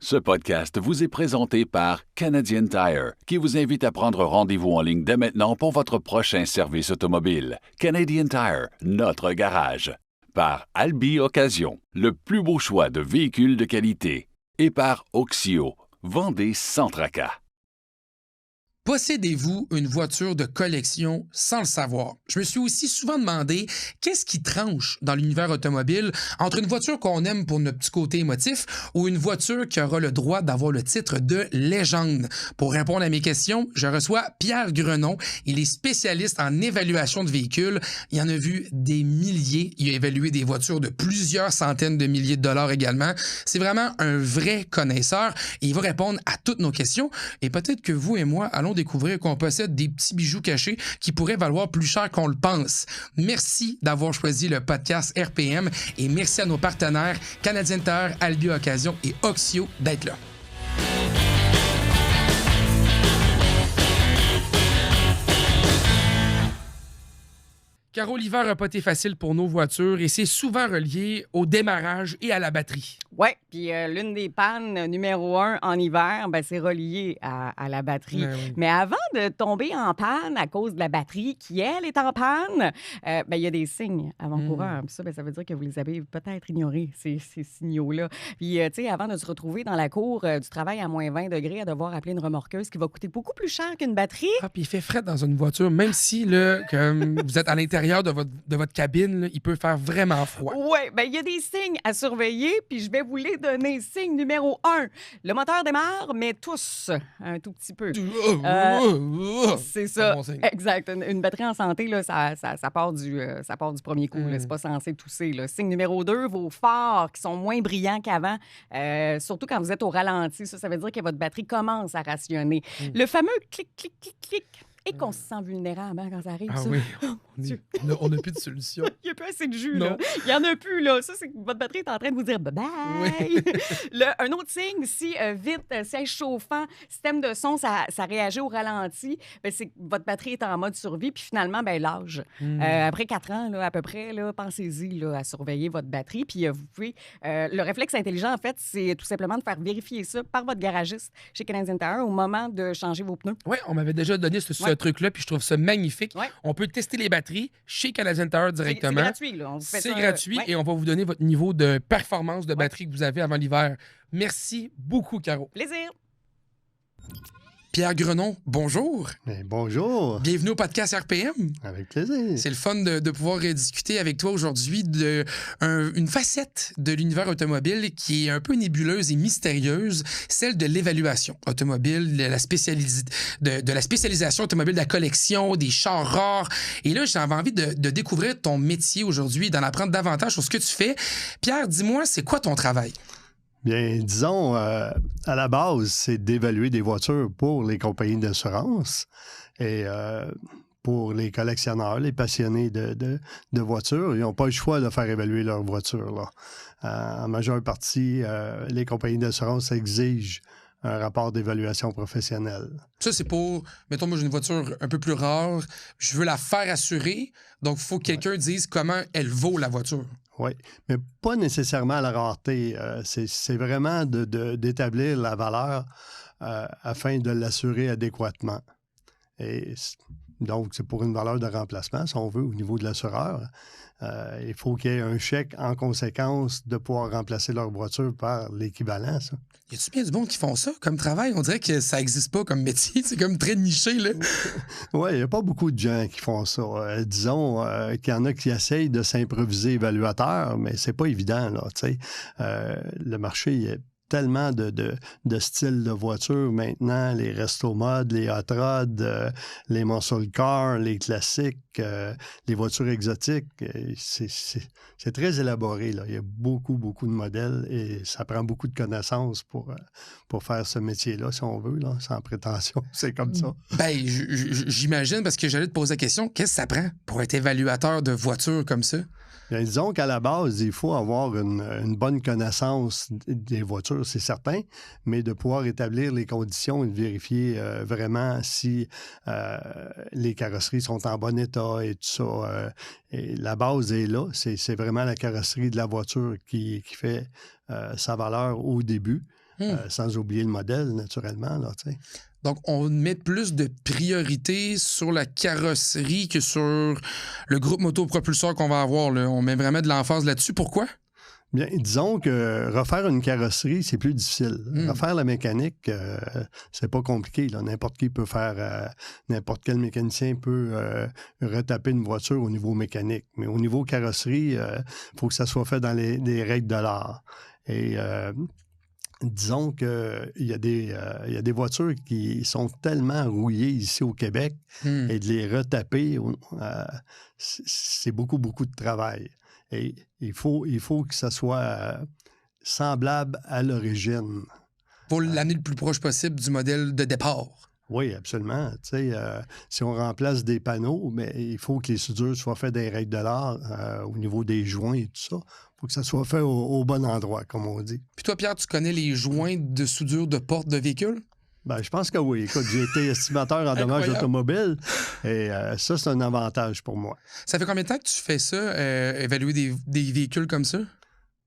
Ce podcast vous est présenté par Canadian Tire, qui vous invite à prendre rendez-vous en ligne dès maintenant pour votre prochain service automobile. Canadian Tire, notre garage. Par Albi Occasion, le plus beau choix de véhicules de qualité. Et par Oxio, vendez sans tracas. Possédez-vous une voiture de collection sans le savoir? Je me suis aussi souvent demandé qu'est-ce qui tranche dans l'univers automobile entre une voiture qu'on aime pour notre petit côté émotif ou une voiture qui aura le droit d'avoir le titre de légende. Pour répondre à mes questions, je reçois Pierre Grenon. Il est spécialiste en évaluation de véhicules. Il en a vu des milliers. Il a évalué des voitures de plusieurs centaines de milliers de dollars également. C'est vraiment un vrai connaisseur et il va répondre à toutes nos questions. Et peut-être que vous et moi allons découvrir qu'on possède des petits bijoux cachés qui pourraient valoir plus cher qu'on le pense. Merci d'avoir choisi le podcast RPM et merci à nos partenaires Canadian Tire, Albi Occasion et Oxio d'être là. Caro, l'hiver n'a pas été facile pour nos voitures et c'est souvent relié au démarrage et à la batterie. Oui, puis l'une des pannes numéro 1 en hiver, c'est relié à la batterie. Oui. Mais avant de tomber en panne à cause de la batterie qui, elle, est en panne, il y a des signes avant-coureurs. Puis ça, ça veut dire que vous les avez peut-être ignorés, ces signaux-là. Puis, tu sais, avant de se retrouver dans la cour du travail à moins 20 degrés à devoir appeler une remorqueuse qui va coûter beaucoup plus cher qu'une batterie. Ah, puis il fait frais dans une voiture, même si là, comme vous êtes à l'intérieur de votre cabine, là, il peut faire vraiment froid. Oui, il y a des signes à surveiller, puis je vais vous les donner. Signe numéro 1, le moteur démarre, mais tousse un tout petit peu. C'est ça, Bon signe. exact. Une batterie en santé, là, ça part du premier coup. Là. C'est pas censé tousser. Là. Signe numéro 2, vos phares qui sont moins brillants qu'avant, surtout quand vous êtes au ralenti. Ça veut dire que votre batterie commence à rationner. Le fameux clic, clic, clic, clic. Et qu'on se sent vulnérable quand ça arrive, Ah ça. oui, Dieu. on n'a plus de solution. Il n'y a plus assez de jus, Non. là. Il n'y en a plus, là. Ça, c'est que votre batterie est en train de vous dire bye-bye. Oui. Un autre signe, si siège chauffant, système de son, ça réagit au ralenti, c'est que votre batterie est en mode survie, puis finalement, l'âge. Après 4 ans, là, à peu près, là, pensez-y là, à surveiller votre batterie. Puis vous pouvez... le réflexe intelligent, en fait, c'est tout simplement de faire vérifier ça par votre garagiste chez Canadian Tire au moment de changer vos pneus. Oui, on m'avait déjà donné ce truc-là, puis je trouve ça magnifique. Ouais. On peut tester les batteries chez Canadian Tire directement. C'est gratuit, là. On vous fait C'est ça, gratuit ouais. et on va vous donner votre niveau de performance de batterie que vous avez avant l'hiver. Merci beaucoup, Caro. Plaisir. Pierre Grenon, bonjour. Bonjour, Bienvenue au podcast RPM. avec plaisir. C'est le fun de pouvoir discuter avec toi aujourd'hui une facette de l'univers automobile qui est un peu nébuleuse et mystérieuse, celle de l'évaluation automobile, de la spécialisation automobile, de la collection, des chars rares. Et là, j'avais envie de découvrir ton métier aujourd'hui, d'en apprendre davantage sur ce que tu fais. Pierre, dis-moi, c'est quoi ton travail? Bien, disons, à la base, c'est d'évaluer des voitures pour les compagnies d'assurance et pour les collectionneurs, les passionnés de voitures. Ils n'ont pas le choix de faire évaluer leur voiture, là. En majeure partie, les compagnies d'assurance exigent un rapport d'évaluation professionnelle. Ça, c'est pour, mettons, moi, j'ai une voiture un peu plus rare, je veux la faire assurer, donc il faut que quelqu'un dise comment elle vaut la voiture. Oui, mais pas nécessairement à la rareté. C'est vraiment d'établir la valeur afin de l'assurer adéquatement. Et donc, c'est pour une valeur de remplacement, si on veut, au niveau de l'assureur. Il faut qu'il y ait un chèque en conséquence de pouvoir remplacer leur voiture par l'équivalent, ça. Y a-tu bien du monde qui font ça comme travail? On dirait que ça n'existe pas comme métier. C'est comme très niché, là. Oui, il n'y a pas beaucoup de gens qui font ça. Disons qu'il y en a qui essayent de s'improviser évaluateur, mais c'est pas évident, là, tu sais. Le marché, il est tellement de styles de voitures maintenant, les resto mods, les hot rods, les muscle cars, les classiques, les voitures exotiques. C'est très élaboré, là. Il y a beaucoup, beaucoup de modèles et ça prend beaucoup de connaissances pour faire ce métier-là, si on veut, là, sans prétention. C'est comme ça. Ben, j'imagine, parce que j'allais te poser la question, qu'est-ce que ça prend pour être évaluateur de voitures comme ça? Bien, disons qu'à la base, il faut avoir une bonne connaissance des voitures, c'est certain, mais de pouvoir établir les conditions et de vérifier vraiment si les carrosseries sont en bon état et tout ça. Et la base est là. C'est vraiment la carrosserie de la voiture qui fait sa valeur au début. sans oublier le modèle, naturellement. Là, tu sais. Donc, on met plus de priorité sur la carrosserie que sur le groupe motopropulseur qu'on va avoir. Là. On met vraiment de l'emphase là-dessus. Pourquoi? Bien, disons que refaire une carrosserie, c'est plus difficile. Refaire la mécanique, c'est pas compliqué. Là. N'importe qui peut faire, n'importe quel mécanicien peut retaper une voiture au niveau mécanique. Mais au niveau carrosserie, il faut que ça soit fait dans les règles de l'art. Et disons qu'il y a des voitures qui sont tellement rouillées ici au Québec et de les retaper, c'est beaucoup, beaucoup de travail. Et il faut que ça soit semblable à l'origine. Pour l'amener le plus proche possible du modèle de départ. Oui, absolument. Tu sais, si on remplace des panneaux, mais il faut que les soudures soient faites des règles de l'art au niveau des joints et tout ça. Il faut que ça soit fait au bon endroit, comme on dit. Puis toi, Pierre, tu connais les joints de soudure de porte de véhicule? Ben, je pense que oui. Écoute, j'ai été estimateur en dommages automobiles et ça, c'est un avantage pour moi. Ça fait combien de temps que tu fais ça, évaluer des véhicules comme ça?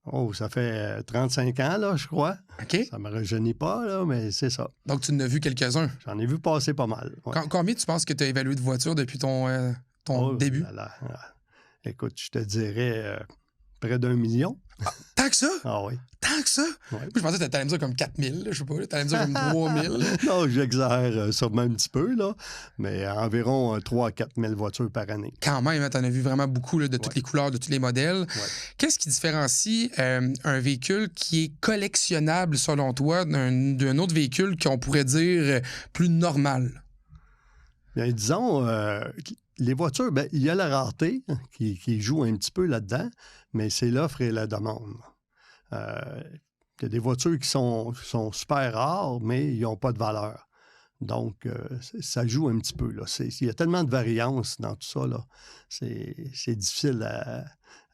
Oh, ça fait 35 ans, là, je crois. OK. Ça ne me rajeunit pas, là, mais c'est ça. Donc, tu en as vu quelques-uns. J'en ai vu passer pas mal. Ouais. Combien tu penses que tu as évalué de voitures depuis ton début? Là. Écoute, je te dirais près d'1 million. Tant que ça? Ah oui. Tant que ça? Ouais. Moi, je pensais que tu allais me dire comme 4000, je sais pas. Tu allais me dire comme 3000. Non, j'exagère sûrement un petit peu, là, mais environ 3 à 4 000 voitures par année. Quand même, tu en as vu vraiment beaucoup là, de toutes les couleurs, de tous les modèles. Ouais. Qu'est-ce qui différencie un véhicule qui est collectionnable, selon toi, d'un autre véhicule qu'on pourrait dire plus normal? Bien, disons, les voitures, bien, il y a la rareté qui joue un petit peu là-dedans, mais c'est l'offre et la demande. Il y a des voitures qui sont super rares, mais ils n'ont pas de valeur. Donc, ça joue un petit peu. Là. Il y a tellement de variances dans tout ça. Là. C'est difficile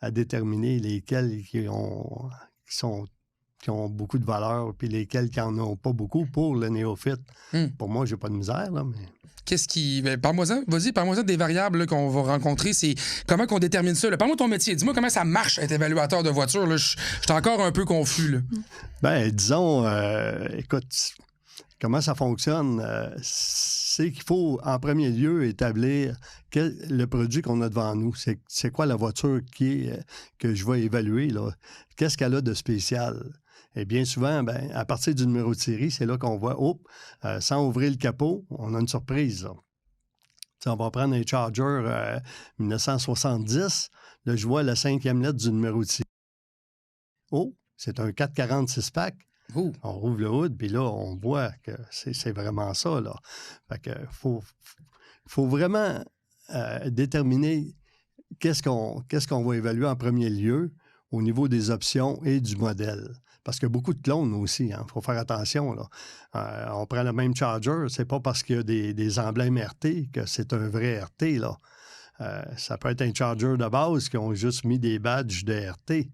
à déterminer lesquels qui ont beaucoup de valeur puis lesquels qui n'en ont pas beaucoup pour le néophyte. Pour moi, j'ai pas de misère, là, mais... Parle-moi-en des variables là, qu'on va rencontrer. C'est comment qu'on détermine ça? Parle-moi de ton métier. Dis-moi comment ça marche être évaluateur de voiture. Je suis encore un peu confus. Là. Bien, disons, écoute, comment ça fonctionne? C'est qu'il faut, en premier lieu, établir le produit qu'on a devant nous. C'est quoi la voiture que je vais évaluer? Là? Qu'est-ce qu'elle a de spécial? Et bien souvent, ben, à partir du numéro de série, c'est là qu'on voit, sans ouvrir le capot, on a une surprise. Là. On va prendre un Charger 1970. Là, je vois la 5e lettre du numéro de série. Oh, c'est un 446 pack. Ouh. On rouvre le hood, puis là, on voit que c'est vraiment ça. Là. Fait que faut vraiment déterminer qu'est-ce qu'on va évaluer en premier lieu au niveau des options et du modèle. Parce qu'il y a beaucoup de clones aussi, il faut faire attention. Là. On prend le même Charger, c'est pas parce qu'il y a des emblèmes RT que c'est un vrai RT. Là. Ça peut être un Charger de base qui ont juste mis des badges de RT.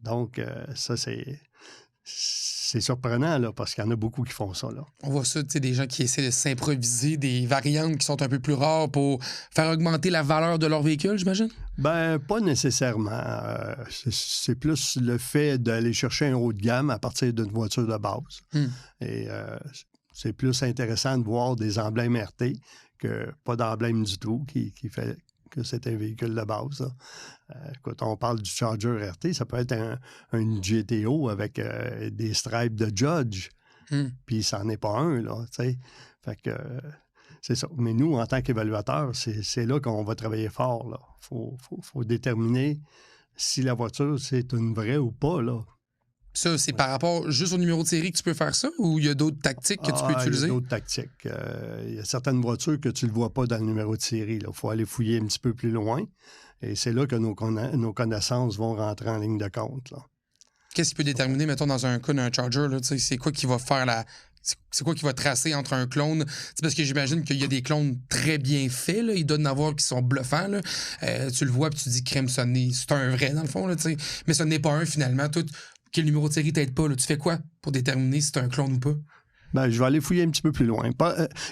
Donc, ça, c'est surprenant, là, parce qu'il y en a beaucoup qui font ça. Là. On voit ça, tu sais, des gens qui essaient de s'improviser des variantes qui sont un peu plus rares pour faire augmenter la valeur de leur véhicule, j'imagine? Ben, pas nécessairement. C'est plus le fait d'aller chercher un haut de gamme à partir d'une voiture de base. Et c'est plus intéressant de voir des emblèmes RT que pas d'emblème du tout qui fait que c'est un véhicule de base. Quand on parle du Charger RT, ça peut être un GTO avec des stripes de Judge. Puis ça n'en est pas un, là, tu sais. Fait que c'est ça. Mais nous, en tant qu'évaluateurs, c'est là qu'on va travailler fort, là. Faut déterminer si la voiture, c'est une vraie ou pas, là. Ça, c'est par rapport juste au numéro de série que tu peux faire ça ou il y a d'autres tactiques que tu peux utiliser? Il y a d'autres tactiques. Il y a certaines voitures que tu ne le vois pas dans le numéro de série. Il faut aller fouiller un petit peu plus loin. Et c'est là que nos connaissances vont rentrer en ligne de compte. Là. Qu'est-ce qui peut déterminer, mettons, dans un cas d'un Charger, là, c'est quoi qui va faire c'est quoi qui va tracer entre un clone? C'est parce que j'imagine qu'il y a des clones très bien faits. Là. Il doit y en avoir qui sont bluffants. Là. Tu le vois et tu dis crème sonnée. C'est un vrai, dans le fond. Là, mais ce n'est pas un, finalement. Que le numéro de série t'aide pas. Là. Tu fais quoi pour déterminer si c'est un clone ou pas? Ben, je vais aller fouiller un petit peu plus loin.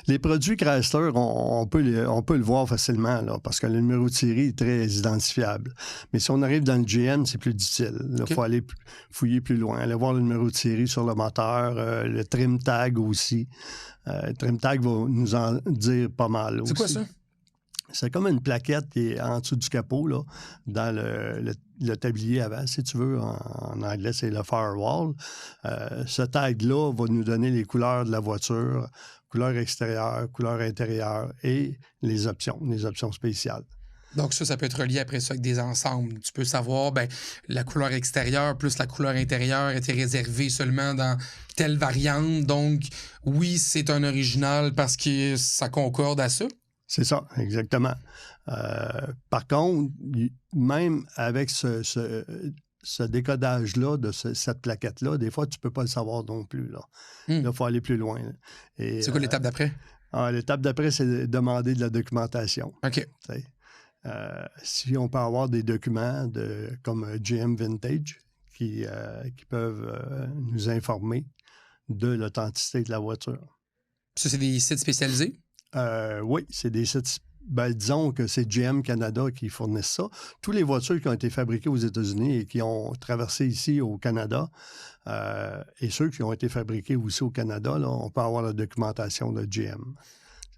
Les produits Chrysler, on peut le voir facilement, là, parce que le numéro de série est très identifiable. Mais si on arrive dans le GM, c'est plus difficile. Il faut aller fouiller plus loin, aller voir le numéro de série sur le moteur, le trim tag aussi. Le trim tag va nous en dire pas mal aussi. C'est quoi ça? C'est comme une plaquette qui est en dessous du capot, là, dans le tablier avant, si tu veux. En anglais, c'est le firewall. Ce tag-là va nous donner les couleurs de la voiture, couleur extérieure, couleur intérieure et les options spéciales. Donc ça peut être relié après ça avec des ensembles. Tu peux savoir, la couleur extérieure plus la couleur intérieure était réservée seulement dans telle variante. Donc, oui, c'est un original parce que ça concorde à ça. C'est ça, exactement. Par contre, même avec ce décodage-là de cette plaquette-là, des fois, tu ne peux pas le savoir non plus. Là, il faut aller plus loin. C'est quoi l'étape d'après? L'étape d'après, c'est de demander de la documentation. OK. Si on peut avoir des documents comme GM Vintage qui peuvent nous informer de l'authenticité de la voiture. Ça, c'est des sites spécialisés? Oui, c'est des sites. Disons que c'est GM Canada qui fournissent ça. Toutes les voitures qui ont été fabriquées aux États-Unis et qui ont traversé ici au Canada, et ceux qui ont été fabriqués aussi au Canada, là, on peut avoir la documentation de GM.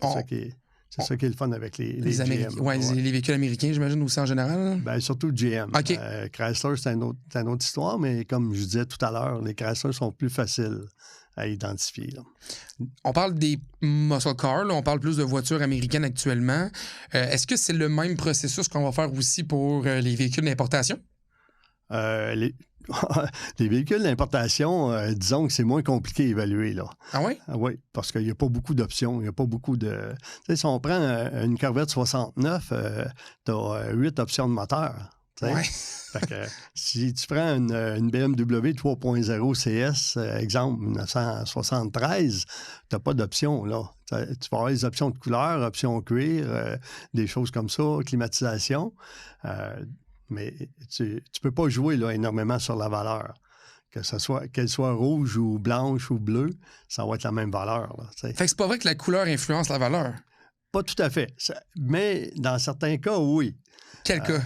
C'est ça qui est le fun avec les GM. Les véhicules américains, j'imagine, aussi en général? Surtout GM. Okay. Chrysler, c'est une autre histoire, mais comme je disais tout à l'heure, les Chrysler sont plus faciles à identifier. Là. On parle des muscle cars, là, on parle plus de voitures américaines actuellement. Est-ce que c'est le même processus qu'on va faire aussi pour les véhicules d'importation? Les véhicules d'importation, disons que c'est moins compliqué à évaluer. Là. Ah oui? Oui, parce qu'il n'y a pas beaucoup d'options. Il n'y a pas beaucoup de... Tu sais, si on prend une Corvette 69, tu as 8 options de moteur. Ouais. Fait que, si tu prends une BMW 3.0 CS, exemple 1973, tu n'as pas d'option. Là. Tu vas avoir les options de couleur, options cuir, des choses comme ça, climatisation. Mais tu ne peux pas jouer là, énormément sur la valeur. Qu'elle soit rouge ou blanche ou bleue, ça va être la même valeur. Là, fait que c'est pas vrai que la couleur influence la valeur? Pas tout à fait. Mais dans certains cas, oui. Quel cas?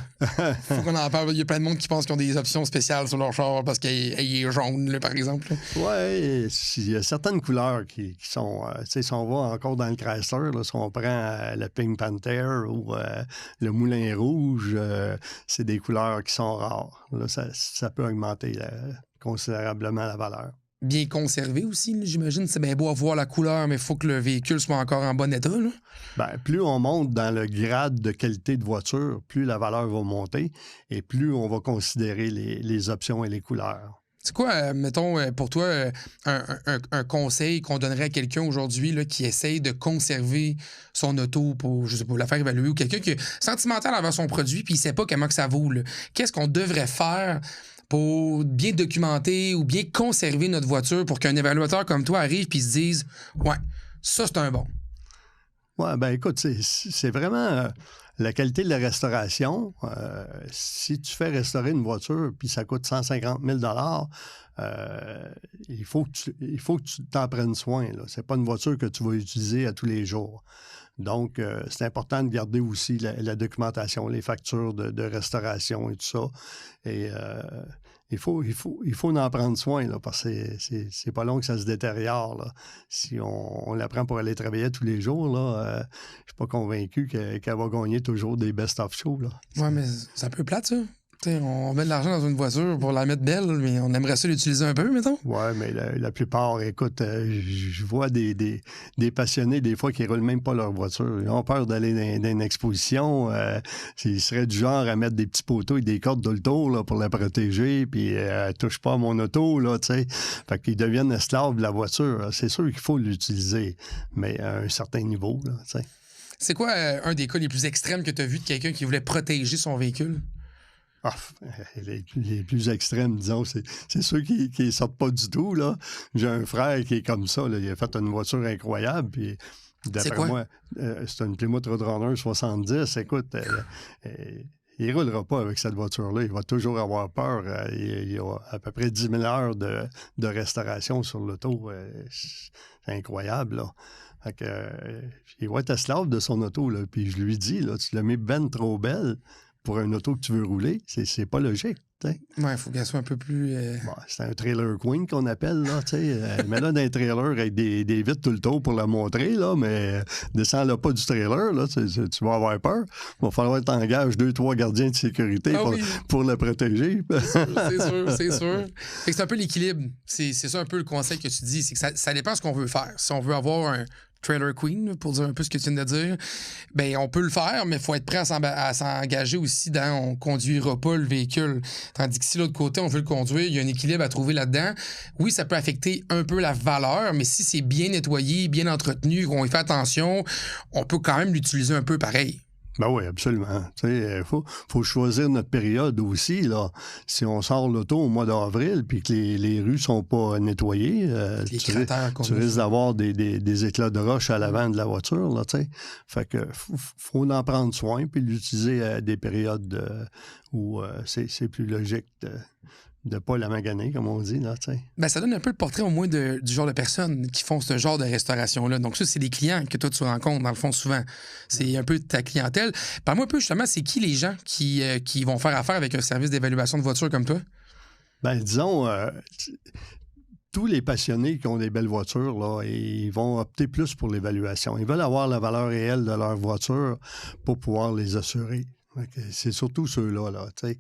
Faut qu'on en parle. Il y a plein de monde qui pense qu'ils ont des options spéciales sur leur char parce qu'il est jaune, là, par exemple. Oui, il y a certaines couleurs qui sont... si on va encore dans le Chrysler, là, si on prend le Pink Panther ou le Moulin Rouge, c'est des couleurs qui sont rares. Là, ça peut augmenter considérablement la valeur. Bien conservé aussi, là, j'imagine. C'est bien beau avoir la couleur, mais il faut que le véhicule soit encore en bon état. Là. Plus on monte dans le grade de qualité de voiture, plus la valeur va monter et plus on va considérer les options et les couleurs. C'est quoi, mettons, pour toi, un conseil qu'on donnerait à quelqu'un aujourd'hui là, qui essaye de conserver son auto pour, je sais pas, la faire évaluer, ou quelqu'un qui est sentimental envers son produit puis il sait pas comment que ça vaut. Là. Qu'est-ce qu'on devrait faire pour bien documenter ou bien conserver notre voiture pour qu'un évaluateur comme toi arrive et se dise « Ouais, ça, c'est un bon. » Oui, écoute, c'est vraiment la qualité de la restauration. Si tu fais restaurer une voiture puis ça coûte 150 000 il faut que tu t'en prennes soin. Ce n'est pas une voiture que tu vas utiliser à tous les jours. Donc, c'est important de garder aussi la documentation, les factures de restauration et tout ça. Et il faut en prendre soin, là, parce que c'est pas long que ça se détériore. Là. Si on la prend pour aller travailler tous les jours, là, je suis pas convaincu qu'elle va gagner toujours des best-of shows. Oui, mais c'est un peu plate, ça. T'sais, on met de l'argent dans une voiture pour la mettre belle, mais on aimerait ça l'utiliser un peu, mettons. Oui, mais la plupart, écoute, je vois des passionnés, des fois, qui ne roulent même pas leur voiture. Ils ont peur d'aller dans une exposition. Ils seraient du genre à mettre des petits poteaux et des cordes de le tour là, pour la protéger, puis touche pas à mon auto, là, tu sais. Fait qu'ils deviennent esclaves de la voiture. C'est sûr qu'il faut l'utiliser, mais à un certain niveau, là, tu sais. C'est quoi un des cas les plus extrêmes que tu as vu de quelqu'un qui voulait protéger son véhicule? Les plus extrêmes, disons, c'est ceux qui ne sortent pas du tout. Là. J'ai un frère qui est comme ça. Là. Il a fait une voiture incroyable. Puis, d'après moi, c'est une Plymouth Roadrunner 70. Écoute, il roulera pas avec cette voiture-là. Il va toujours avoir peur. Il y a à peu près 10 000 heures de restauration sur l'auto. C'est incroyable, là. Fait que, il va être esclave de son auto, là. Puis je lui dis, là, tu l'as mis ben trop belle pour un auto que tu veux rouler. C'est pas logique. T'sais. Ouais, il faut qu'elle soit un peu plus... Bon, c'est un trailer queen qu'on appelle, là, tu sais. Mets-la dans un trailer avec des vitres tout le tour pour la montrer, là, mais descends-la pas du trailer, là, tu vas avoir peur. Il va falloir que tu engages 2-3 gardiens de sécurité pour la protéger. C'est sûr. Fait que c'est un peu l'équilibre. C'est ça un peu le conseil que tu dis, c'est que ça dépend de ce qu'on veut faire. Si on veut avoir un trailer queen, pour dire un peu ce que tu viens de dire, bien, on peut le faire, mais il faut être prêt à s'engager aussi dans on ne conduira pas le véhicule. Tandis que si, de l'autre côté, on veut le conduire, il y a un équilibre à trouver là-dedans. Oui, ça peut affecter un peu la valeur, mais si c'est bien nettoyé, bien entretenu, qu'on y fait attention, on peut quand même l'utiliser un peu pareil. Ben oui, absolument. Il faut choisir notre période aussi. Là. Si on sort l'auto au mois d'avril puis que les rues sont pas nettoyées, tu risques d'avoir des éclats de roche à l'avant de la voiture. Là, fait que faut en prendre soin puis l'utiliser à des périodes où c'est plus logique de ne pas la maganer, comme on dit. Là, ben, ça donne un peu le portrait au moins du genre de personnes qui font ce genre de restauration-là. Donc ça, c'est des clients que toi, tu rencontres, dans le fond, souvent. C'est un peu ta clientèle. Parle-moi un peu, justement, c'est qui les gens qui vont faire affaire avec un service d'évaluation de voiture comme toi? Ben, disons... tous les passionnés qui ont des belles voitures, là, ils vont opter plus pour l'évaluation. Ils veulent avoir la valeur réelle de leur voiture pour pouvoir les assurer. C'est surtout ceux-là, là, tu sais.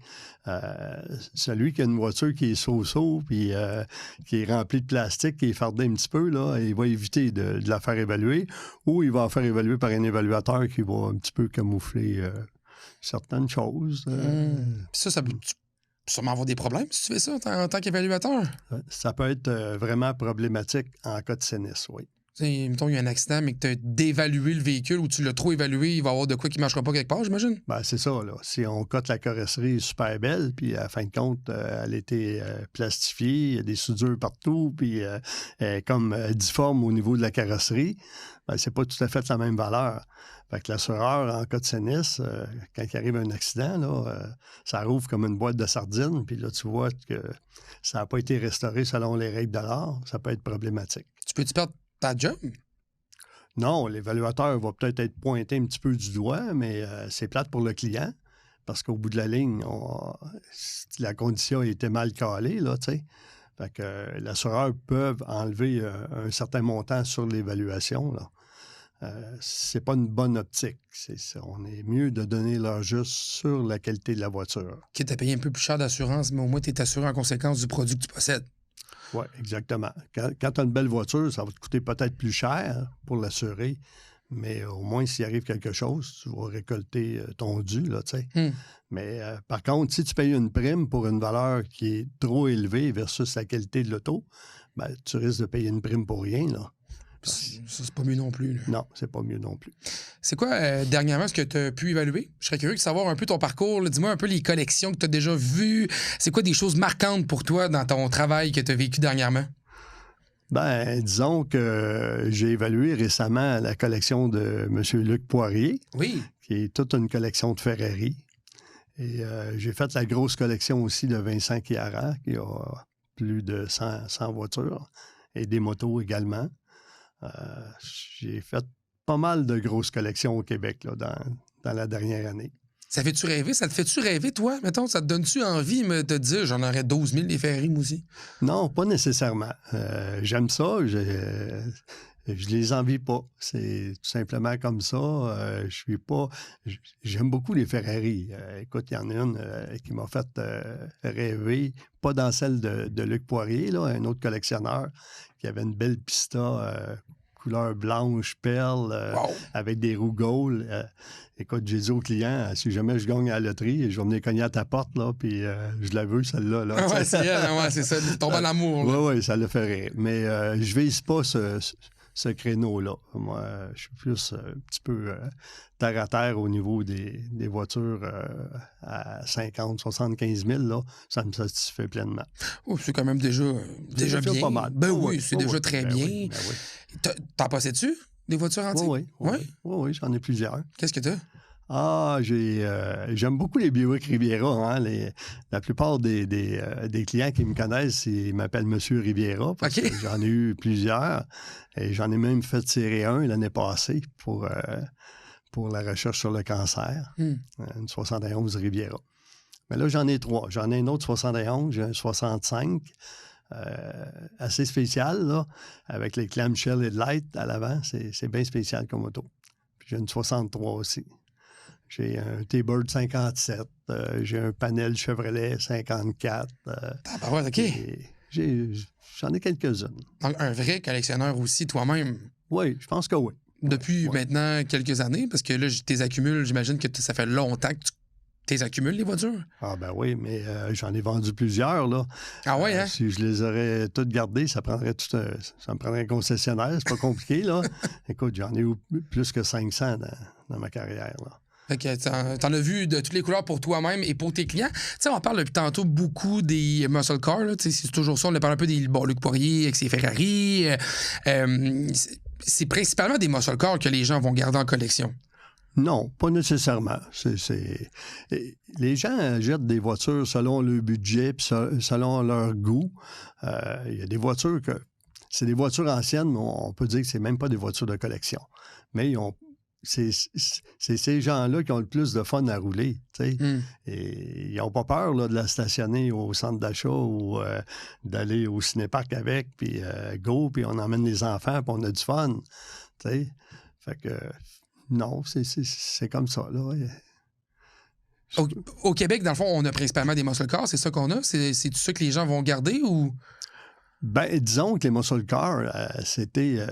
Celui qui a une voiture qui est so-so, puis qui est remplie de plastique, qui est fardée un petit peu, là, il va éviter de la faire évaluer, ou il va la faire évaluer par un évaluateur qui va un petit peu camoufler certaines choses. Ça peut sûrement avoir des problèmes si tu fais ça en tant qu'évaluateur. Ça peut être vraiment problématique en cas de sinistre, oui. Mettons, il y a un accident, mais que tu as dévalué le véhicule ou tu l'as trop évalué, il va y avoir de quoi qui ne marchera pas quelque part, j'imagine? Ben, c'est ça, là. Si on cote la carrosserie super belle, puis à la fin de compte, elle a été plastifiée, il y a des soudures partout, puis comme difforme au niveau de la carrosserie, ben, c'est pas tout à fait la même valeur. Fait que l'assureur, en cas de sinistre, quand il arrive un accident, là, ça rouvre comme une boîte de sardines, puis là, tu vois que ça n'a pas été restauré selon les règles de l'art, ça peut être problématique. Tu peux-tu perdre ta job? Non, l'évaluateur va peut-être être pointé un petit peu du doigt, mais c'est plate pour le client parce qu'au bout de la ligne, la condition était mal calée, là, tu sais. Fait que l'assureur peut enlever un certain montant sur l'évaluation, là. C'est pas une bonne optique. On est mieux de donner leur juste sur la qualité de la voiture. Quitte à payer un peu plus cher d'assurance, mais au moins tu es assuré en conséquence du produit que tu possèdes. Oui, exactement. Quand tu as une belle voiture, ça va te coûter peut-être plus cher pour l'assurer, mais au moins, s'il arrive quelque chose, tu vas récolter ton dû, là, tu sais. Mais par contre, si tu payes une prime pour une valeur qui est trop élevée versus la qualité de l'auto, ben, tu risques de payer une prime pour rien, là. Ça, c'est pas mieux non plus. Là. Non, c'est pas mieux non plus. C'est quoi, dernièrement, ce que tu as pu évaluer? Je serais curieux de savoir un peu ton parcours. Là. Dis-moi un peu les collections que tu as déjà vues. C'est quoi des choses marquantes pour toi dans ton travail que tu as vécu dernièrement? Ben, disons que j'ai évalué récemment la collection de M. Luc Poirier, oui, qui est toute une collection de Ferrari. Et j'ai fait la grosse collection aussi de Vincent Chiara, qui a plus de 100 voitures, et des motos également. J'ai fait pas mal de grosses collections au Québec là, dans la dernière année. Ça fait-tu rêver? Ça te fait-tu rêver, toi? Mettons, ça te donne-tu envie de te dire j'en aurais 12 000 des Ferrari, moi aussi? Non, pas nécessairement. J'aime ça. Je les envie pas. C'est tout simplement comme ça. Je suis pas... J'aime beaucoup les Ferrari. Écoute, il y en a une qui m'a fait rêver. Pas dans celle de Luc Poirier, là, un autre collectionneur qui avait une belle Pista couleur blanche, perle, wow, avec des roues gold. Écoute, j'ai dit au client, si jamais je gagne à la loterie, je vais venir cogner à ta porte, là, puis je la veux, celle-là. Là, ouais, c'est elle, ouais, c'est ça. Tu tombes en amour. Oui, ça le fait rire. Mais je vise pas ce créneau-là. Moi, je suis plus un petit peu terre à terre au niveau des voitures à 50, 75 000. Là, ça me satisfait pleinement. Oh, c'est quand même déjà bien. Pas mal. Ben oui, c'est déjà très bien. Oui, ben oui. T'en possèdes-tu des voitures antiques? Oui, j'en ai plusieurs. Qu'est-ce que t'as? J'aime beaucoup les Buick Riviera. Hein? La plupart des clients qui me connaissent, ils m'appellent Monsieur Riviera parce que j'en ai eu plusieurs. Et j'en ai même fait tirer un l'année passée pour la recherche sur le cancer. Une 71 Riviera. Mais là, j'en ai 3. J'en ai une autre 71, j'ai un 65. Assez spécial, là, avec les clamshell headlights à l'avant. C'est bien spécial comme auto. Puis j'ai une 63 aussi. J'ai un T-Bird 57. J'ai un panel Chevrolet 54. OK. J'en ai quelques-unes. Donc, un vrai collectionneur aussi, toi-même. Oui, je pense que oui. Depuis maintenant quelques années, parce que là, t'es accumules, j'imagine que ça fait longtemps que t'es accumules, les voitures. Ah ben oui, mais j'en ai vendu plusieurs, là. Ah ouais, hein? Si je les aurais toutes gardées, ça me prendrait un concessionnaire. C'est pas compliqué, là. Écoute, j'en ai eu plus que 500 dans ma carrière, là. Fait que t'en as vu de toutes les couleurs pour toi-même et pour tes clients. Tu sais, on parle depuis tantôt beaucoup des muscle cars. Là. C'est toujours ça. On a parlé un peu des Luc Poirier avec ses Ferrari. C'est principalement des muscle cars que les gens vont garder en collection. Non, pas nécessairement. Les gens jettent des voitures selon leur budget puis selon leur goût. Il y a des voitures c'est des voitures anciennes, mais on peut dire que c'est même pas des voitures de collection. Mais c'est ces gens-là qui ont le plus de fun à rouler. Et ils n'ont pas peur là, de la stationner au centre d'achat ou d'aller au cinéparc avec, puis puis on emmène les enfants, puis on a du fun. T'sais. Fait que non, c'est comme ça. Là. Au Québec, dans le fond, on a principalement des muscle cars, c'est ça qu'on a? C'est tout ça que les gens vont garder ou... Ben, disons que les muscle cars, c'était...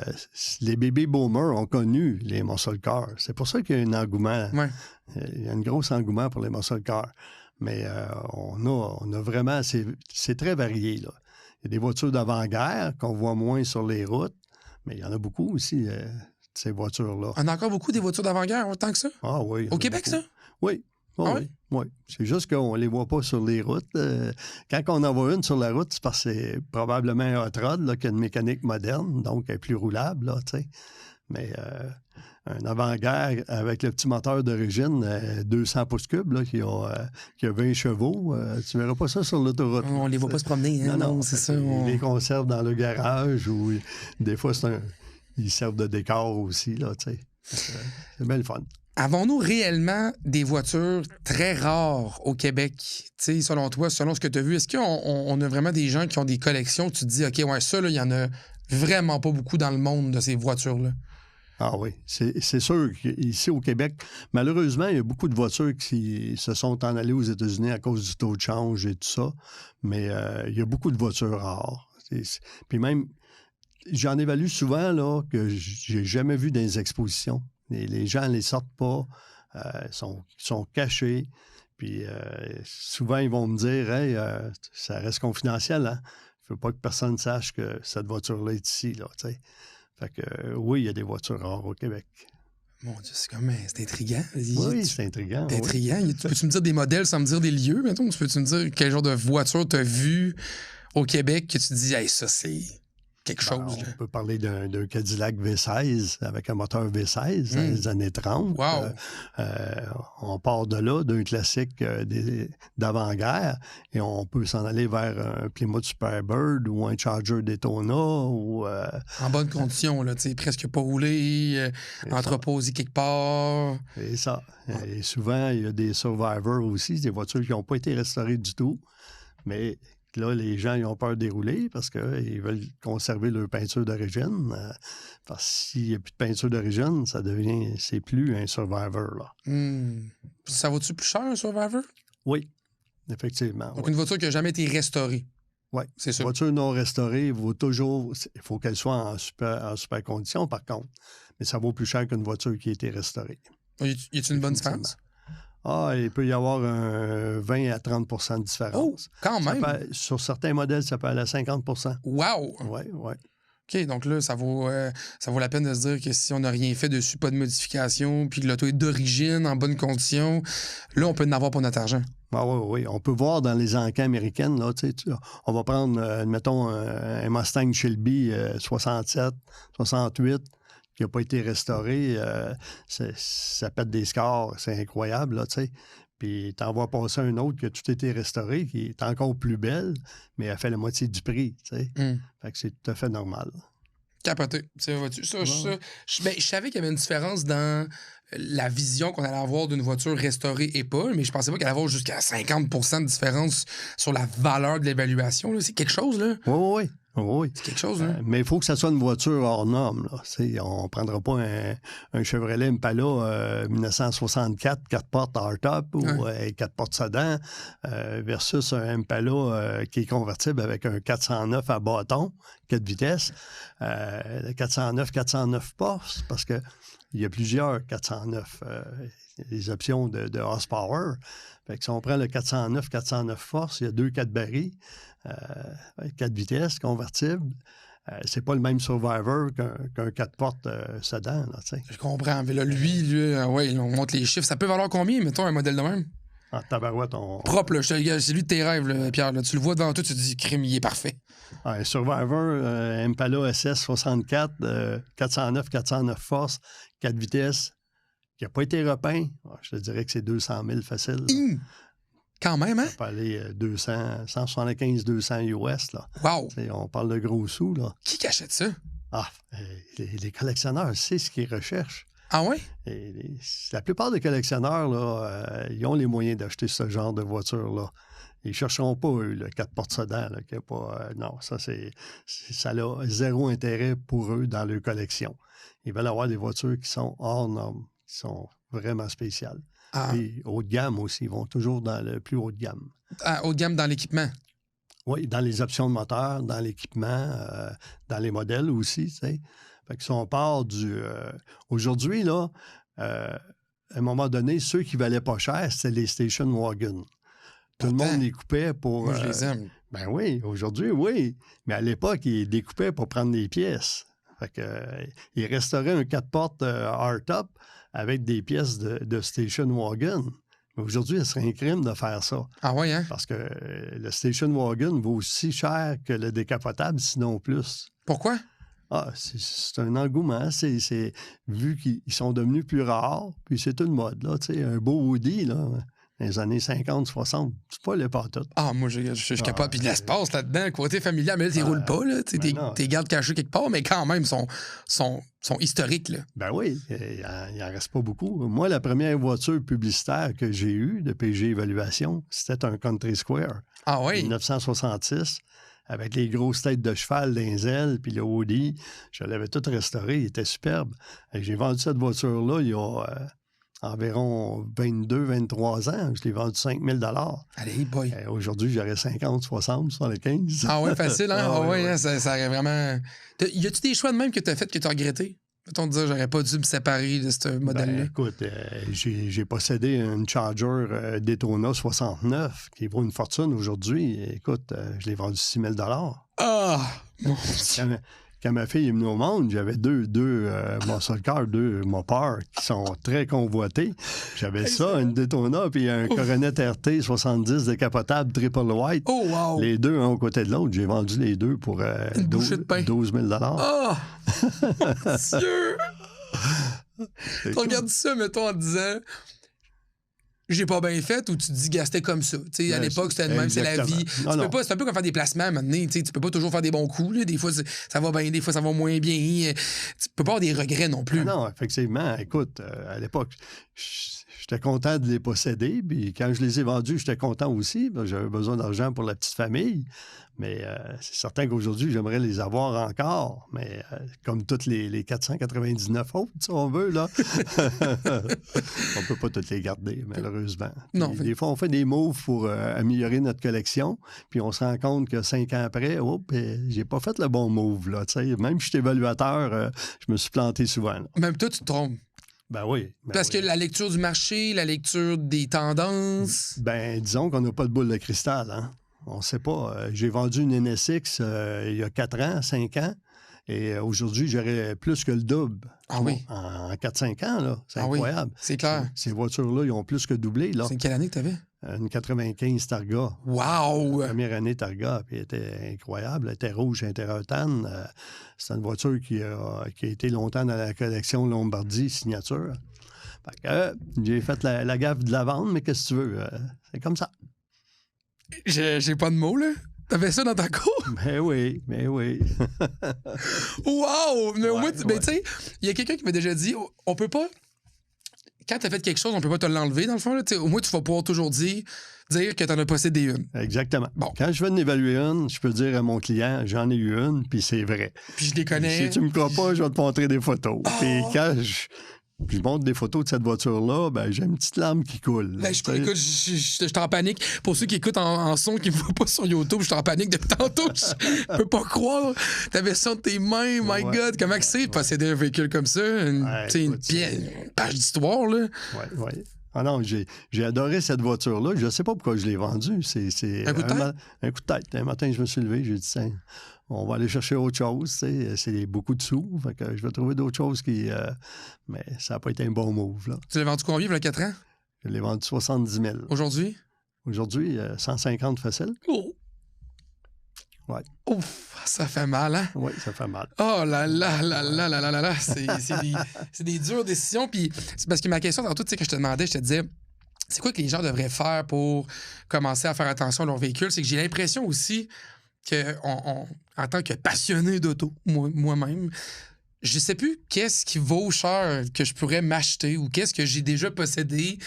les baby boomers ont connu les muscle cars. C'est pour ça qu'il y a un engouement. Ouais. Il y a un gros engouement pour les muscle cars. Mais on a vraiment... C'est très varié, là. Il y a des voitures d'avant-guerre qu'on voit moins sur les routes, mais il y en a beaucoup aussi, ces voitures-là. On a encore beaucoup des voitures d'avant-guerre, autant que ça? Ah oui. Au Québec, beaucoup. ça? Oui. Oh, ah oui? Oui. C'est juste qu'on ne les voit pas sur les routes. Quand on en voit une sur la route, c'est parce que c'est probablement un hot rod là, qui a une mécanique moderne, donc elle est plus roulable. Là, mais un avant-guerre avec le petit moteur d'origine, 200 pouces cubes, là, qui a 20 chevaux, tu ne verras pas ça sur l'autoroute. On les voit pas se promener. Hein? Non, c'est ça. Ils les conservent dans le garage ou des fois, ils servent de décor aussi. Là, c'est bien le fun. Avons-nous réellement des voitures très rares au Québec? T'sais, selon toi, selon ce que tu as vu, est-ce qu'on a vraiment des gens qui ont des collections? Tu te dis, OK, ouais, ça, il y en a vraiment pas beaucoup dans le monde de ces voitures-là. Ah oui, c'est sûr qu'ici au Québec, malheureusement, il y a beaucoup de voitures qui se sont en allées aux États-Unis à cause du taux de change et tout ça, mais il y a beaucoup de voitures rares. Puis même, j'en évalue souvent là, que j'ai jamais vu dans les expositions. Les gens ne les sortent pas, sont cachés. Puis souvent, ils vont me dire, « Hey, ça reste confidentiel, hein? Il ne faut pas que personne sache que cette voiture-là est ici. » Là, t'sais. Fait que oui, il y a des voitures rares au Québec. Mon Dieu, c'est intriguant. Oui, c'est intriguant. C'est intriguant. Peux-tu me dire des modèles sans me dire des lieux, mettons? Peux-tu me dire quel genre de voiture tu as vu au Québec que tu te dis, hey, ça, c'est... quelque chose. On peut parler d'un Cadillac V16 avec un moteur V16 dans les années 30. Wow. On part de là, d'un classique d'avant-guerre, et on peut s'en aller vers un Plymouth Superbird ou un Charger Daytona. Ou, en bonne condition, là, presque pas roulé, entreposé quelque part. C'est ça. Et souvent, il y a des Survivor aussi, des voitures qui n'ont pas été restaurées du tout, mais... Là, les gens ils ont peur de dérouler parce qu'ils veulent conserver leur peinture d'origine. Parce que s'il n'y a plus de peinture d'origine, c'est plus un Survivor. Là. Ça vaut-tu plus cher, un Survivor? Oui, effectivement. Donc, une voiture qui n'a jamais été restaurée. Oui, c'est sûr. Une voiture non restaurée vaut toujours... Il faut qu'elle soit en super condition, par contre. Mais ça vaut plus cher qu'une voiture qui a été restaurée. Y a-t-il une bonne différence? Ah, il peut y avoir un 20 à 30 de différence. Oh, quand même! Sur certains modèles, ça peut aller à 50 Wow! Oui, oui. OK, donc là, ça vaut la peine de se dire que si on n'a rien fait dessus, pas de modification, puis que l'auto est d'origine, en bonne condition, là, on peut en avoir pour notre argent. Ah oui. On peut voir dans les encans américaines, là, on va prendre, mettons, un Mustang Shelby 67, 68, qui n'a pas été restaurée, ça pète des scores, c'est incroyable, là, tu sais. Puis t'en vois passer un autre qui a tout été restauré, qui est encore plus belle, mais elle fait la moitié du prix, tu sais. Fait que c'est tout à fait normal. Capoté. Vois-tu, ça, je savais qu'il y avait une différence dans la vision qu'on allait avoir d'une voiture restaurée et pas, mais je pensais pas qu'elle allait avoir jusqu'à 50 de différence sur la valeur de l'évaluation. Là. C'est quelque chose, là? Oui. C'est quelque chose, là. Mais il faut que ça soit une voiture hors norme. Là. On ne prendra pas un Chevrolet Impala 1964, 4 portes hardtop ou 4 portes sedan versus un Impala qui est convertible avec un 409 à bâton, 4 vitesses. 409 forces, parce qu'il y a plusieurs 409, les options de horsepower. Fait que si on prend le 409 forces, il y a 2 4 barils. 4 vitesses, convertible. C'est pas le même Survivor qu'un 4 portes sedan. Là, je comprends. Mais là, lui, on monte les chiffres. Ça peut valoir combien, mettons, un modèle de même? En tabarouette, Propre, là, c'est lui de tes rêves, là, Pierre. Là, tu le vois devant toi, tu te dis, crime, il est parfait. Un Survivor, Impala SS 64, 409 forces, 4 vitesses, qui n'a pas été repeint. Je te dirais que c'est 200 000 facile. Quand même, hein? On peut aller 175-200 US, là. Wow! On parle de gros sous, là. Qui achète ça? Les collectionneurs, c'est ce qu'ils recherchent. Ah ouais? La plupart des collectionneurs, là, ils ont les moyens d'acheter ce genre de voiture-là. Ils ne chercheront pas, eux, le 4 portes sedan, là, qui a pas... non, ça a zéro intérêt pour eux dans leur collection. Ils veulent avoir des voitures qui sont hors normes, qui sont vraiment spéciales. Et haut de gamme aussi, ils vont toujours dans le plus haut de gamme. Haut de gamme dans l'équipement? Oui, dans les options de moteur, dans l'équipement, dans les modèles aussi, tu sais. Fait que si on part du... aujourd'hui, là, à un moment donné, ceux qui valaient pas cher, c'était les station wagon. Tout le monde les coupait pour... Moi, je les aime. Ben oui, aujourd'hui, oui. Mais à l'époque, ils découpaient pour prendre des pièces. Fait que, ils restauraient un 4 portes hardtop avec des pièces de station wagon. Mais aujourd'hui, ce serait un crime de faire ça. Ah oui, hein? Parce que le station wagon vaut aussi cher que le décapotable, sinon plus. Pourquoi? C'est un engouement. C'est vu qu'ils sont devenus plus rares, puis c'est une mode. Là, un beau Audi, là, dans les années 50, 60, c'est pas les patates. Moi, je suis capable. Puis l'espace là-dedans, côté familial, mais là, tu roules pas. T'es gardes cachés quelque part, mais quand même, sont historiques. Là. Ben oui, il en reste pas beaucoup. Moi, la première voiture publicitaire que j'ai eue de PG Évaluation, c'était un Country Square. Ah oui? 1966. Avec les grosses têtes de cheval, les ailes, puis le Audi. Je l'avais tout restauré, il était superbe. J'ai vendu cette voiture-là il y a environ 22-23 ans. Je l'ai vendu 5 000 $. Allez, boy. Aujourd'hui, j'aurais 50, 60, 75. Ah ouais, facile, hein? ouais. Hein? Ça aurait vraiment... Y a-tu des choix de même que tu as fait que tu as regretté? Peut-on te dire, j'aurais pas dû me séparer de ce modèle-là? Écoute, j'ai possédé une Charger Daytona 69 qui vaut une fortune aujourd'hui. Écoute, je l'ai vendu 6 000 $. Ah! Mon Dieu. Quand ma fille est venue au monde, j'avais deux muscle cars, 2 Mopar qui sont très convoités. J'avais ça, une Daytona, puis un Coronet RT 70 décapotable triple white. Oh, wow! Les deux, un au côté de l'autre. J'ai vendu les deux pour 12 000 $. Oh! Dieu! Tu regardes ça, mettons, en te disant... J'ai pas bien fait, ou tu te dis, gars, c'était comme ça. À l'époque, c'était le même, c'est la vie. C'est un peu comme faire des placements maintenant. Tu peux pas toujours faire des bons coups. Là. Des fois, ça va bien, des fois, ça va moins bien. Tu peux pas avoir des regrets non plus. Non, effectivement. Écoute, à l'époque, j'étais content de les posséder. Puis quand je les ai vendus, j'étais content aussi. J'avais besoin d'argent pour la petite famille. Mais c'est certain qu'aujourd'hui, j'aimerais les avoir encore. Mais comme toutes les 499 autres, si on veut, là, on peut pas toutes les garder, malheureusement. Non, des fois, on fait des moves pour améliorer notre collection. Puis on se rend compte que 5 ans après, j'ai pas fait le bon move. Là, même si je suis évaluateur, je me suis planté souvent. Là. Même toi, tu te trompes. Ben oui. Parce que la lecture du marché, la lecture des tendances... Disons qu'on n'a pas de boule de cristal, hein. On ne sait pas. J'ai vendu une NSX il y a 4 ans, 5 ans. Et aujourd'hui, j'aurais plus que le double. Ah oui? En 4-5 ans, là. C'est incroyable. Oui, c'est clair. Ces voitures-là, ils ont plus que doublé, là. C'est quelle année que tu avais? une 95 Targa. Wow! Première année Targa, puis elle était incroyable. Elle était rouge, interrotane. C'est une voiture qui a été longtemps dans la collection Lombardi signature. Fait que j'ai fait la gaffe de la vendre, mais qu'est-ce que tu veux? C'est comme ça. J'ai pas de mots, là. T'avais ça dans ta cour? Ben oui, ben oui. Wow! Mais au moins, Ouais. tu sais, il y a quelqu'un qui m'a déjà dit, on peut pas... Quand t'as fait quelque chose, on peut pas te l'enlever, dans le fond. Là. Au moins, tu vas pouvoir toujours dire que t'en as possédé une. Exactement. Bon. Quand je vais en évaluer une, je peux dire à mon client, j'en ai eu une, puis c'est vrai. Puis je les connais. Si tu me crois pas, je vais te montrer des photos. Puis quand je montre des photos de cette voiture-là, ben j'ai une petite larme qui coule. Ben, écoute, je suis en panique. Pour ceux qui écoutent en son, qui ne me voient pas sur YouTube, je suis en panique depuis tantôt. Je peux pas croire. T'avais ça de tes mains, my God. Comment que c'est de posséder un véhicule comme ça? Une page d'histoire, là. Oui. Ah non, j'ai adoré cette voiture-là. Je ne sais pas pourquoi je l'ai vendue. C'est un coup de tête? Un coup de tête. Un matin, je me suis levé, j'ai dit, tiens, on va aller chercher autre chose. C'est beaucoup de sous. Fait que je vais trouver d'autres choses qui... mais ça n'a pas été un bon move, là. Tu l'as vendu combien, il y a 4 ans? Je l'ai vendu 70 000. Aujourd'hui? Aujourd'hui, 150 facile. Oh! Ouais. Ouf, ça fait mal, hein? Oui, ça fait mal. Oh là là là là là là là là. C'est des dures décisions. Puis c'est parce que ma question tantôt, tu sais, que je te demandais, je te disais, c'est quoi que les gens devraient faire pour commencer à faire attention à leur véhicule? C'est que j'ai l'impression aussi que, en tant que passionné d'auto, moi-même, je sais plus qu'est-ce qui vaut cher que je pourrais m'acheter ou qu'est-ce que j'ai déjà possédé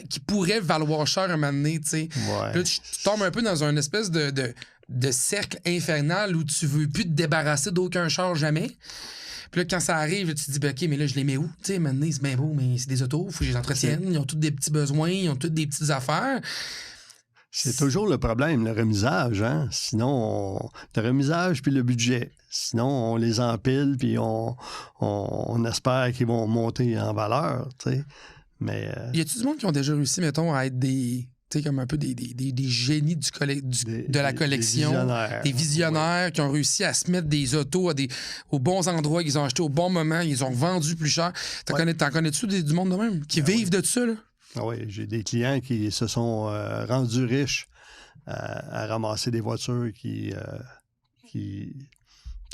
qui pourrait valoir cher un moment donné, tu sais. Ouais. Là, tu tombes un peu dans une espèce de cercle infernal où tu veux plus te débarrasser d'aucun char jamais. Puis là, quand ça arrive, tu te dis, ben, OK, mais là, je les mets où? Tu sais, maintenant, c'est bien beau, mais c'est des autos, il faut que je les entretienne. Ils ont tous des petits besoins, ils ont toutes des petites affaires. C'est toujours le problème, le remisage. Hein? Sinon, le remisage puis le budget. Sinon, on les empile puis on espère qu'ils vont monter en valeur. T'sais. Mais, y a-tu du monde qui ont déjà réussi, mettons, à être des... Tu sais, comme un peu des génies de la collection. Des visionnaires qui ont réussi à se mettre des autos aux bons endroits, qu'ils ont acheté au bon moment, ils ont vendu plus cher. T'en connais-tu du monde de même? Qui vivent de ça, là? Ah oui, j'ai des clients qui se sont rendus riches à ramasser des voitures qui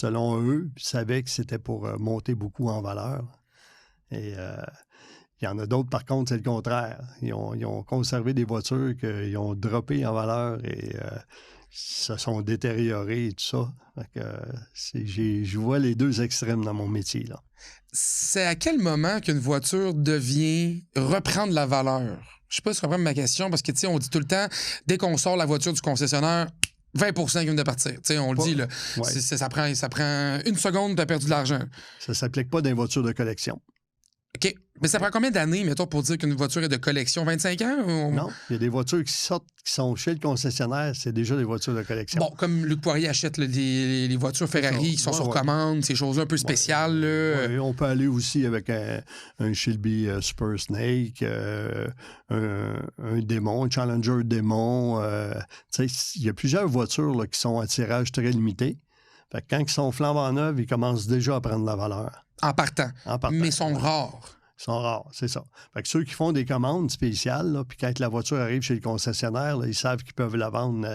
selon eux, savaient que c'était pour monter beaucoup en valeur. Et il y en a d'autres, par contre, c'est le contraire. Ils ont conservé des voitures qu'ils ont droppées en valeur et se sont détériorées et tout ça. Fait que, je vois les deux extrêmes dans mon métier, là. C'est à quel moment qu'une voiture reprend de la valeur? Je sais pas si tu comprends ma question, parce que, tu sais, on dit tout le temps, dès qu'on sort la voiture du concessionnaire, 20 qui viennent de partir. Tu sais, on le dit, là. Ouais. Ça prend une seconde, tu as perdu de l'argent. Ça s'applique pas dans les voitures de collection. OK. Mais ça prend combien d'années, mettons, pour dire qu'une voiture est de collection? 25 ans? Ou... Non, il y a des voitures qui sortent, qui sont chez le concessionnaire, c'est déjà des voitures de collection. Bon, comme Luc Poirier achète les voitures Ferrari qui sont sur commande, ces choses un peu spéciales. Ouais, on peut aller aussi avec un Shelby Super Snake, un Démon, un Challenger Démon. Il y a plusieurs voitures là, qui sont à tirage très limité. Fait que quand ils sont flambant neufs, ils commencent déjà à prendre de la valeur. En partant. Mais ils sont rares. Ils sont rares, c'est ça. Fait que ceux qui font des commandes spéciales, là, puis quand la voiture arrive chez le concessionnaire, là, ils savent qu'ils peuvent la vendre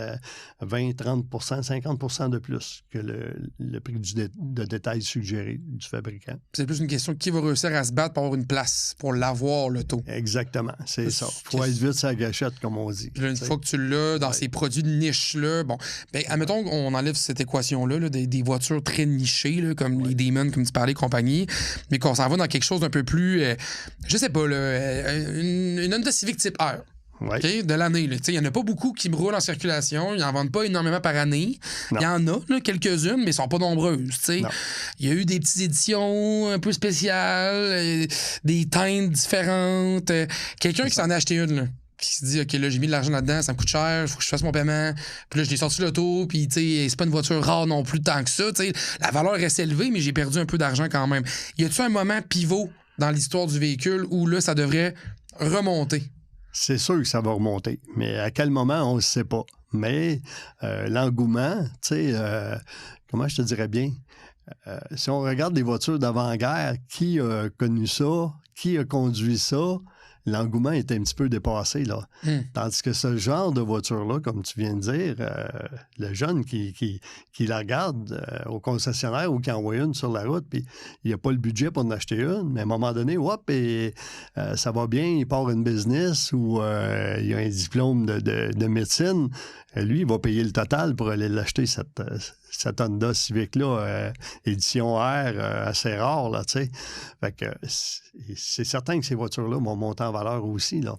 20, 30 50 de plus que le prix de détail suggéré du fabricant. C'est plus une question de qui va réussir à se battre pour avoir une place, pour l'avoir, l'auto. Exactement, c'est ça. Faut être vite sur la gâchette, comme on dit. Puis là, une fois que tu l'as dans ces produits de niche-là, bon, ben, admettons qu'on enlève cette équation-là, là, des voitures très nichées, là, comme les Damon, comme tu parlais, compagnie, mais qu'on s'en va dans quelque chose d'un peu plus... je sais pas, là, une Honda Civic type R. Ouais. Okay, de l'année. Il n'y en a pas beaucoup qui me roulent en circulation. Ils n'en vendent pas énormément par année. Il y en a, là, quelques-unes, mais elles ne sont pas nombreuses. Il y a eu des petites éditions un peu spéciales, des teintes différentes. Quelqu'un qui s'en a acheté une, là, qui se dit, OK, là, j'ai mis de l'argent là-dedans, ça me coûte cher, il faut que je fasse mon paiement. Puis là, je l'ai sorti l'auto, puis, tu sais, c'est pas une voiture rare non plus tant que ça. T'sais. La valeur reste élevée, mais j'ai perdu un peu d'argent quand même. Y a-tu un moment pivot dans l'histoire du véhicule où, là, ça devrait remonter? C'est sûr que ça va remonter, mais à quel moment, on ne sait pas. Mais l'engouement, tu sais, comment je te dirais bien, si on regarde les voitures d'avant-guerre, qui a connu ça, qui a conduit ça, l'engouement est un petit peu dépassé, là. Tandis que ce genre de voiture-là, comme tu viens de dire, le jeune qui la regarde au concessionnaire ou qui envoie une sur la route, puis il n'a pas le budget pour en acheter une, mais à un moment donné, ça va bien, il part une business ou il a un diplôme de médecine, lui, il va payer le total pour aller l'acheter, cette Honda Civic-là, édition R, assez rare, là, tu sais. Fait que c'est certain que ces voitures-là vont monter en valeur aussi, là.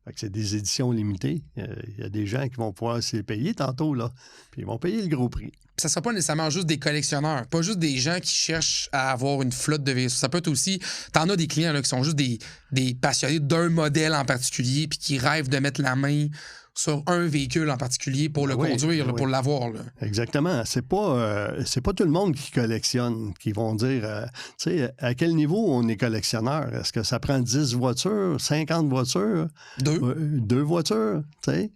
Fait que c'est des éditions limitées. Il y a des gens qui vont pouvoir se les payer tantôt, là. Puis ils vont payer le gros prix. Ça ne sera pas nécessairement juste des collectionneurs, pas juste des gens qui cherchent à avoir une flotte de véhicules. Ça peut être aussi... T'en as des clients là, qui sont juste des passionnés d'un modèle en particulier puis qui rêvent de mettre la main sur un véhicule en particulier pour le conduire, là, pour l'avoir. Là. Exactement. C'est pas tout le monde qui collectionne, qui vont dire, tu sais, à quel niveau on est collectionneur? Est-ce que ça prend 10 voitures, 50 voitures? 2 voitures, tu sais?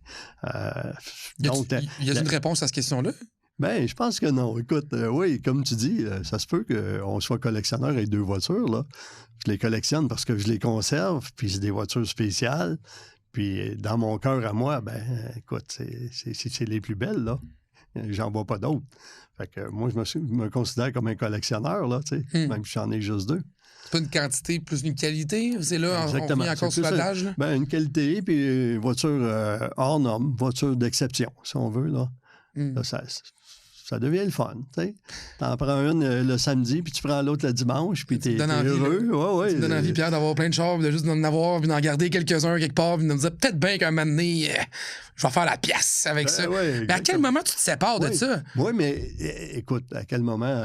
Y a une réponse à cette question-là? Ben, je pense que non. Écoute, oui, comme tu dis, ça se peut qu'on soit collectionneur avec 2 voitures, là. Je les collectionne parce que je les conserve, puis c'est des voitures spéciales. Puis dans mon cœur à moi, ben, écoute, c'est les plus belles, là. J'en vois pas d'autres. Fait que moi, je me considère comme un collectionneur, là, tu sais, même si j'en ai juste 2. C'est pas une quantité plus une qualité? C'est là, exactement. On revient encore sur l'adage, là? Ben, une qualité, puis voiture hors norme, voiture d'exception, si on veut, là. Là, ça devient le fun, tu sais. T'en prends une le samedi, puis tu prends l'autre le dimanche, puis t'es heureux. Ça me donne envie, Pierre, d'avoir plein de chars, de juste d'en avoir, puis d'en garder quelques-uns quelque part, puis de me dire peut-être bien qu'un moment donné, je vais faire la pièce avec ça. Ouais, mais à quel moment tu te sépares de ça? Oui, mais écoute, à quel moment...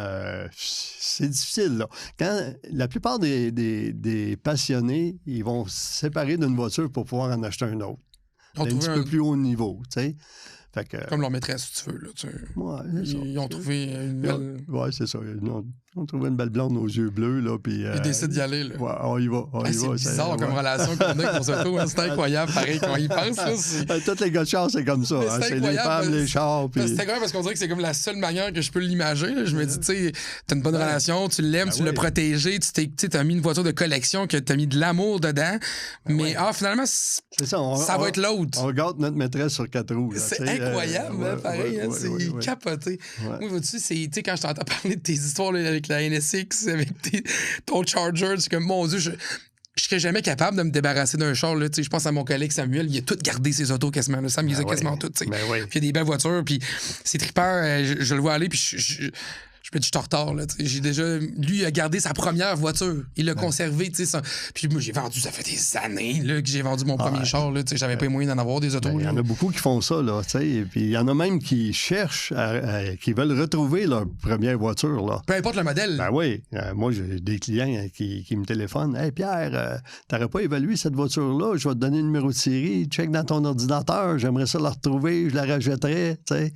c'est difficile, là. Quand la plupart des passionnés, ils vont se séparer d'une voiture pour pouvoir en acheter un autre. Un petit peu plus haut niveau, tu sais. Comme leur maîtresse, si tu veux. Là, tu sais. Ouais, ils ont trouvé une belle... Oui, c'est ça. Ils ont trouvé une belle blonde aux yeux bleus. Là, puis, ils décident d'y aller. Là. Ouais, on y va. C'est bizarre comme relation qu'on a avec nos autos. Hein, c'est incroyable, pareil, quand ils pensent. Là, tous les gars de char, c'est comme ça. Hein, c'est les femmes, les chars. Puis... C'est incroyable parce qu'on dirait que c'est comme la seule manière que je peux l'imager. Je me dis, tu sais, t'as une bonne relation, tu l'aimes, tu l'as protégé, tu t'as mis une voiture de collection, que t'as mis de l'amour dedans. Mais finalement, ça va être l'autre. On regarde notre maîtresse sur 4 roues. C'est incroyable, pareil. C'est capoté. Moi, vois-tu, quand je t'entends parler de tes histoires là, avec la NSX, avec ton Charger, c'est comme, mon Dieu, je serais jamais capable de me débarrasser d'un char. Là, je pense à mon collègue Samuel, il a tout gardé ses autos quasiment. Là. Sam, il les a quasiment toutes. Puis il y a des belles voitures, puis c'est trippant. Je le vois aller, puis je me dis, je suis en retard, là. J'ai déjà... Lui, il a gardé sa première voiture. Il l'a conservé, tu sais. Puis moi, j'ai vendu... Ça fait des années, là, que j'ai vendu mon premier char, là. Tu sais, j'avais pas les moyens d'en avoir des autos. Il y en a beaucoup qui font ça, là, tu sais. Et puis, il y en a même qui cherchent, qui veulent retrouver leur première voiture, là. Peu importe le modèle. Ben oui. Moi, j'ai des clients qui me téléphonent. « Hey, Pierre, t'aurais pas évalué cette voiture-là? Je vais te donner le numéro de série. Check dans ton ordinateur. J'aimerais ça la retrouver. Je la rachèterais, tu sais. »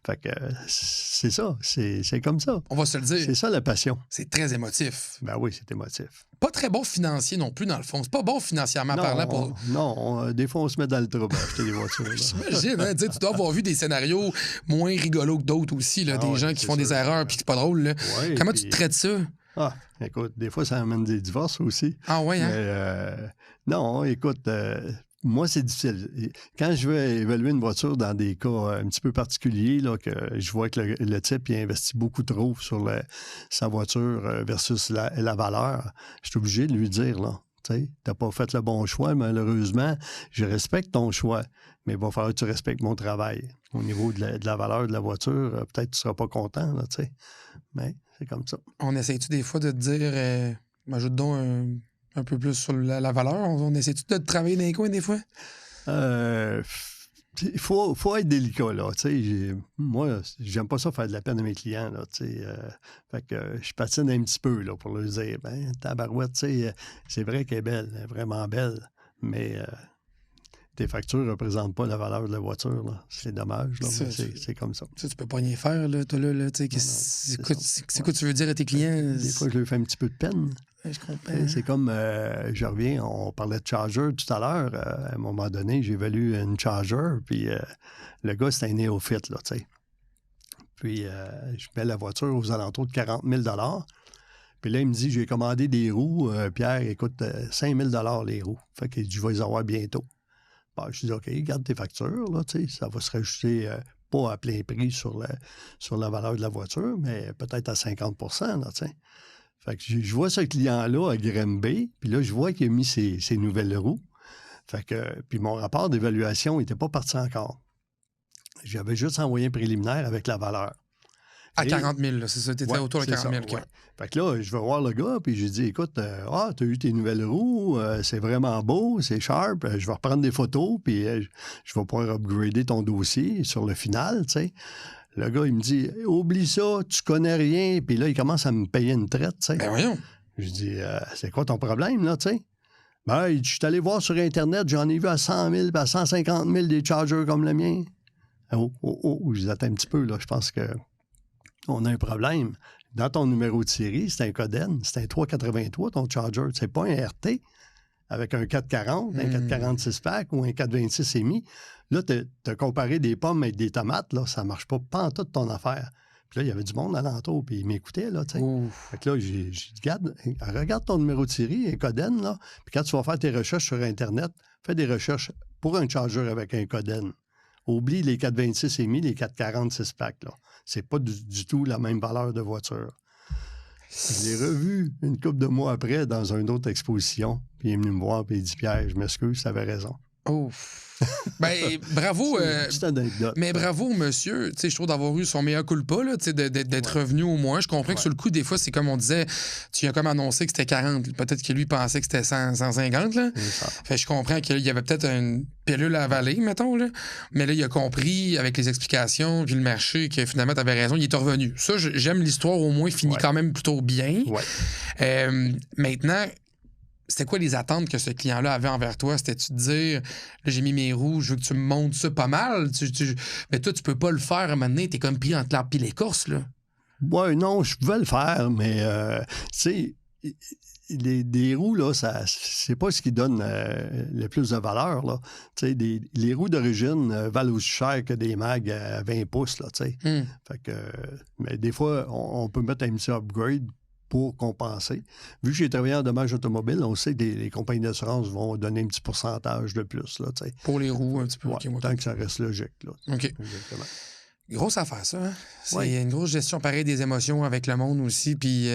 Fait que c'est ça. C'est comme ça. On va se le dire. C'est ça, la passion. C'est très émotif. Ben oui, c'est émotif. Pas très bon financier non plus, dans le fond. C'est pas bon financièrement parlant. Non, des fois, on se met dans le trouble à acheter des voitures. J'imagine, hein, tu dois avoir vu des scénarios moins rigolos que d'autres aussi, là, des gens qui font des erreurs puis c'est pas drôle. Là. Ouais, comment tu traites ça? Ah, écoute, des fois, ça amène des divorces aussi. Ah ouais, hein? Mais, non, écoute... moi, c'est difficile. Quand je veux évaluer une voiture dans des cas un petit peu particuliers, là, que je vois que le type il investit beaucoup trop sur sa voiture versus la valeur, je suis obligé de lui dire, là, tu n'as pas fait le bon choix, malheureusement. Je respecte ton choix, mais il va falloir que tu respectes mon travail. Au niveau de la valeur de la voiture, peut-être que tu ne seras pas content, là, tu sais. Mais c'est comme ça. On essaie-tu des fois de te dire, ajoute donc un peu plus sur la valeur? On essaie-tu de travailler dans les coins des fois? Il faut être délicat, là. Moi, j'aime pas ça faire de la peine à mes clients, là. Fait que je patine un petit peu, là, pour leur dire, ben, tabarouette, c'est vrai qu'elle est belle, elle est vraiment belle, mais tes factures ne représentent pas la valeur de la voiture, là. C'est dommage, là, c'est comme ça. Tu peux pas rien faire, là, toi, là, c'est quoi tu veux dire à tes clients? Des fois, je leur fais un petit peu de peine. Je comprends. C'est comme, je reviens, on parlait de Charger tout à l'heure. À un moment donné, j'ai évalué une Charger, puis le gars, c'était un néophyte, là, tu sais. Puis, je mets la voiture aux alentours de 40 000 $. Puis là, il me dit, j'ai commandé des roues. Pierre, écoute, 5 000 les roues. Fait que je vais les avoir bientôt. Ben, je dis, OK, garde tes factures, là, tu sais, ça va se rajouter pas à plein prix sur la valeur de la voiture, mais peut-être à 50 là, tu sais. Fait que je vois ce client-là à Granby, puis là, je vois qu'il a mis ses nouvelles roues. Fait que, puis mon rapport d'évaluation n'était pas parti encore. J'avais juste envoyé un préliminaire avec la valeur. À 40 000, là, c'est ça? Tu étais autour de 40 000. Ouais. Fait que là, je vais voir le gars, puis j'ai dit, écoute, tu as eu tes nouvelles roues, c'est vraiment beau, c'est sharp, je vais reprendre des photos, puis je vais pouvoir upgrader ton dossier sur le final, tu sais. Le gars, il me dit, oublie ça, tu connais rien, puis là, il commence à me payer une traite, tu sais. Ben voyons. Je dis, c'est quoi ton problème, là, tu sais? Ben, je suis allé voir sur Internet, j'en ai vu à 100 000, à 150 000 des chargers comme le mien. Je dis, attends un petit peu, là, je pense que on a un problème. Dans ton numéro de série, c'est un Coden, c'est un 383, ton charger. C'est pas un RT avec un 440, un 446 pack ou un 426 EMI. Là, tu as comparé des pommes avec des tomates, là, ça marche pas en toute ton affaire. Puis là, il y avait du monde alentour, puis il m'écoutait, là, tu sais. Fait que là, j'ai dit, regarde ton numéro de série, un Coden, là, puis quand tu vas faire tes recherches sur Internet, fais des recherches pour un charger avec un Coden. Oublie les 426 EMI, les 446 packs, là. C'est pas du tout la même valeur de voiture. Je l'ai revu une couple de mois après dans une autre exposition. Puis il est venu me voir et il dit, Pierre, je m'excuse, tu avais raison. Ben, bravo. C'est une anecdote. Mais bravo, monsieur. Je trouve d'avoir eu son meilleur culpa, là, d'être revenu au moins. Je comprends que sur le coup, des fois, c'est comme on disait, tu as comme annoncé que c'était 40. Peut-être que lui pensait que c'était 150. Là. Fait je comprends qu'il y avait peut-être une pilule à avaler, mettons. Là. Mais là, il a compris avec les explications, puis le marché, que finalement, tu avais raison. Il est revenu. Ça, j'aime l'histoire, au moins, finit quand même plutôt bien. Maintenant, c'était quoi les attentes que ce client-là avait envers toi? C'était-tu de dire, là, j'ai mis mes roues, je veux que tu me montres ça pas mal? Mais toi, tu peux pas le faire à un moment donné, t'es comme pris entre l'arbre et l'écorce, là. Oui, non, je pouvais le faire, mais, tu sais, des roues, là, c'est pas ce qui donne le plus de valeur, là. Tu sais, les roues d'origine valent aussi cher que des mags à 20 pouces, là, tu sais. Fait que, mais des fois, on peut mettre un petit upgrade pour compenser. Vu que j'ai travaillé en dommages automobiles, on sait que les compagnies d'assurance vont donner un petit pourcentage de plus. Là, pour les roues, un petit peu. Tant que ça reste logique. Là. OK. Exactement. Grosse affaire, ça. Hein? C'est une grosse gestion pareille des émotions avec le monde aussi. Puis,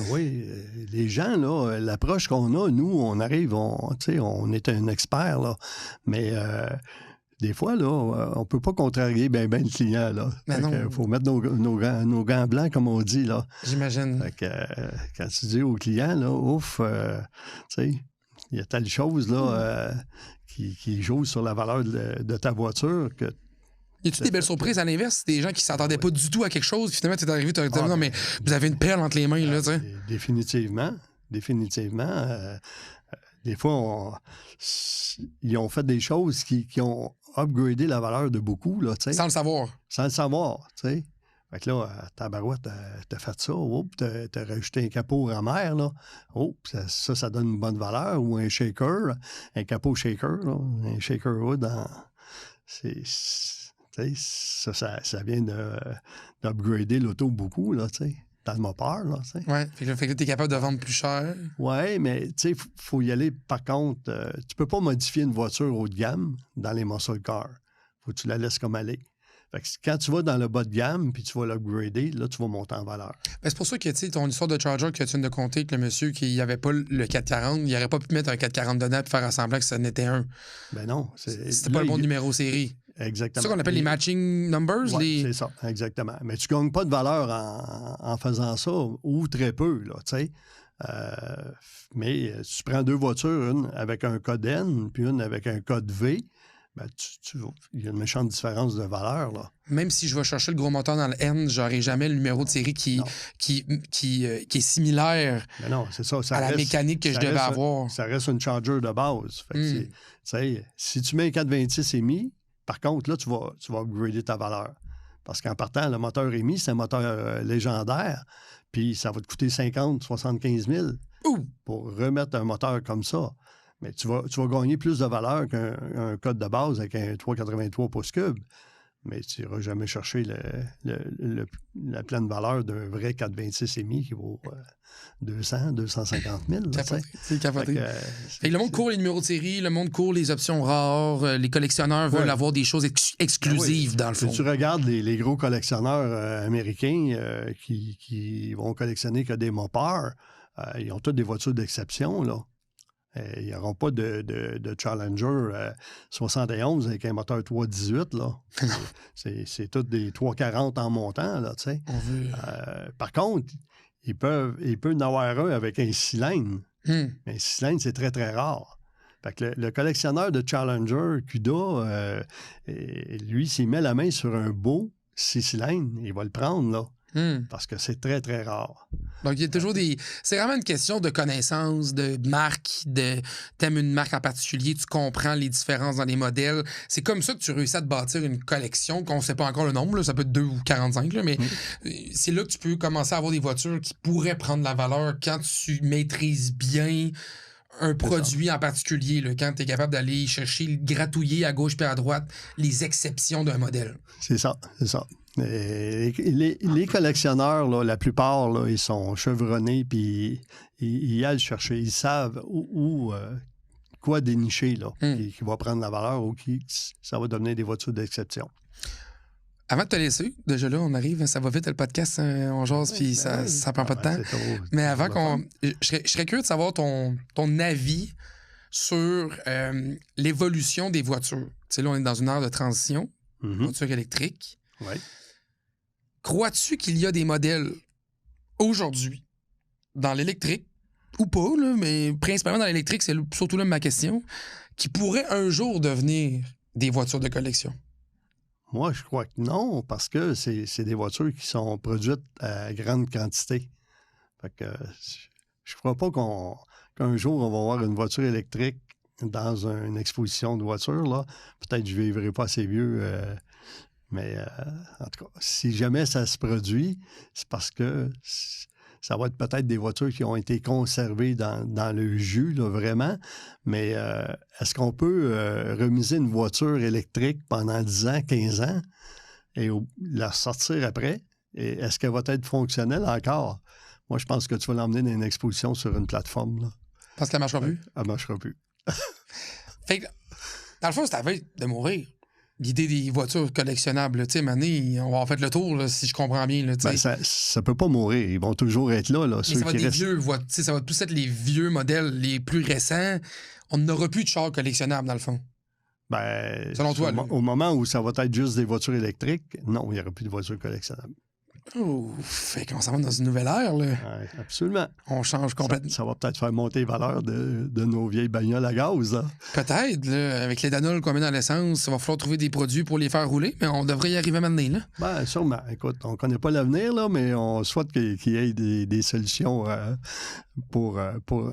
oui, les gens, là, l'approche qu'on a, nous, on arrive, on est un expert, là, mais... des fois, là, on peut pas contrarier ben le client, là. Il faut mettre nos gants blancs, comme on dit, là. J'imagine. Fait que, quand tu dis au client, là, tu sais, il y a telle chose, là, qui joue sur la valeur de ta voiture que... Y a-tu des belles surprises à l'inverse? Des gens qui s'attendaient pas du tout à quelque chose, puis finalement, tu es arrivé, tu as dit, non, mais vous avez une perle entre les mains, là, tu sais. Définitivement. Des fois, ils ont fait des choses qui ont upgradé la valeur de beaucoup, là, tu sais. Sans le savoir. Sans le savoir, tu sais. Fait que là, tabarouette, t'as fait ça, t'as rajouté un capot en mer, là. Ça donne une bonne valeur. Ou un shaker, un capot shaker, là, un shaker wood. Ça vient d'upgrader l'auto beaucoup, là, tu sais. Dans le moteur, là, tu sais. Oui, fait que tu es capable de vendre plus cher. Oui, mais, tu sais, faut y aller, par contre, tu peux pas modifier une voiture haut de gamme dans les muscle cars. Faut que tu la laisses comme elle est. Fait que quand tu vas dans le bas de gamme puis tu vas l'upgrader, là, tu vas monter en valeur. Ben, c'est pour ça que, tu sais, ton histoire de Charger que tu viens de compter avec le monsieur qui n'avait pas le 440, il n'aurait pas pu mettre un 440 dedans et faire semblant que ça n'était un. Ben non. C'était pas le bon numéro série. Exactement. C'est ça qu'on appelle les matching numbers? Oui, c'est ça, exactement. Mais tu gagnes pas de valeur en faisant ça, ou très peu, là, tu sais. Mais tu prends deux voitures, une avec un code N, puis une avec un code V, ben il y a une méchante différence de valeur, là. Même si je vais chercher le gros moteur dans le N, j'aurai jamais le numéro de série qui est similaire c'est ça, à la mécanique que je devais avoir. Ça reste une Charger de base. Fait que tu sais, si tu mets un 426 EMI, par contre, là, tu vas upgrader ta valeur. Parce qu'en partant, le moteur EMI, c'est un moteur légendaire, puis ça va te coûter 50 75 000 pour remettre un moteur comme ça. Mais tu vas gagner plus de valeur qu'un code de base avec un 383 pouces cubes. mais tu n'iras jamais chercher la pleine valeur d'un vrai 426 EMI qui vaut 200, 250 000. C'est capoté. Le monde court les numéros de série, le monde court les options rares, les collectionneurs veulent avoir des choses exclusives dans le fond. Si tu regardes les gros collectionneurs américains qui vont collectionner que des Mopar, ils ont toutes des voitures d'exception, là. Ils n'auront pas de Challenger 71 avec un moteur 318, là. C'est tous des 340 en montant, là, tu sais. Par contre, il peut en avoir un avec un cylindre. Un cylindre, c'est très, très rare. Fait que le collectionneur de Challenger, CUDA, lui, s'il met la main sur un beau 6 cylindres, il va le prendre, là. Parce que c'est très, très rare. Donc, il y a toujours c'est vraiment une question de connaissance, de marque, t'aimes une marque en particulier, tu comprends les différences dans les modèles. C'est comme ça que tu réussis à te bâtir une collection qu'on ne sait pas encore le nombre, là, ça peut être 2 ou 45, là, mais c'est là que tu peux commencer à avoir des voitures qui pourraient prendre la valeur quand tu maîtrises bien un produit en particulier, là, quand tu es capable d'aller chercher, gratouiller à gauche et à droite les exceptions d'un modèle. C'est ça. Les collectionneurs, là, la plupart, là, ils sont chevronnés, puis ils aillent chercher. Ils savent où quoi dénicher, là, qui va prendre la valeur ou ça va devenir des voitures d'exception. Avant de te laisser, déjà là, on arrive, ça va vite, le podcast, on jase, puis ça prend pas de temps. Mais avant je serais curieux de savoir ton avis sur l'évolution des voitures. Tu sais, là, on est dans une ère de transition, voiture électrique. Oui. Crois-tu qu'il y a des modèles aujourd'hui, dans l'électrique, ou pas, là, mais principalement dans l'électrique, c'est surtout là ma question, qui pourraient un jour devenir des voitures de collection? Moi, je crois que non, parce que c'est des voitures qui sont produites à grande quantité. Fait que je ne crois pas qu'un jour, on va avoir une voiture électrique dans une exposition de voitures, là. Peut-être que je ne vivrai pas assez vieux, mais en tout cas, si jamais ça se produit, c'est parce que ça va être peut-être des voitures qui ont été conservées dans le jus, là, vraiment. Mais est-ce qu'on peut remiser une voiture électrique pendant 10 ans, 15 ans et la sortir après? Et est-ce qu'elle va être fonctionnelle encore? Moi, je pense que tu vas l'emmener dans une exposition sur une plateforme, là. Parce qu'elle ne marchera plus? Elle ne marchera plus. Fait que, dans le fond, c'est à veille de mourir. L'idée des voitures collectionnables, tu sais, Mané, on va avoir fait le tour, là, si je comprends bien. Là, ça peut pas mourir. Ils vont toujours être là. Mais ça va être des vieux voitures. Ça va plus être les vieux modèles, les plus récents. On n'aura plus de chars collectionnables, dans le fond. Selon toi, au moment où ça va être juste des voitures électriques, non, il n'y aura plus de voitures collectionnables. Oh, fait qu'on s'en va dans une nouvelle ère, là. Ouais, absolument. On change complètement. Ça va peut-être faire monter les valeurs de nos vieilles bagnoles à gaz, là. Peut-être, là, avec l'éthanol qu'on met dans l'essence, il va falloir trouver des produits pour les faire rouler, mais on devrait y arriver maintenant, là. Sûrement. Écoute, on ne connaît pas l'avenir, là, mais on souhaite qu'il y ait des solutions pour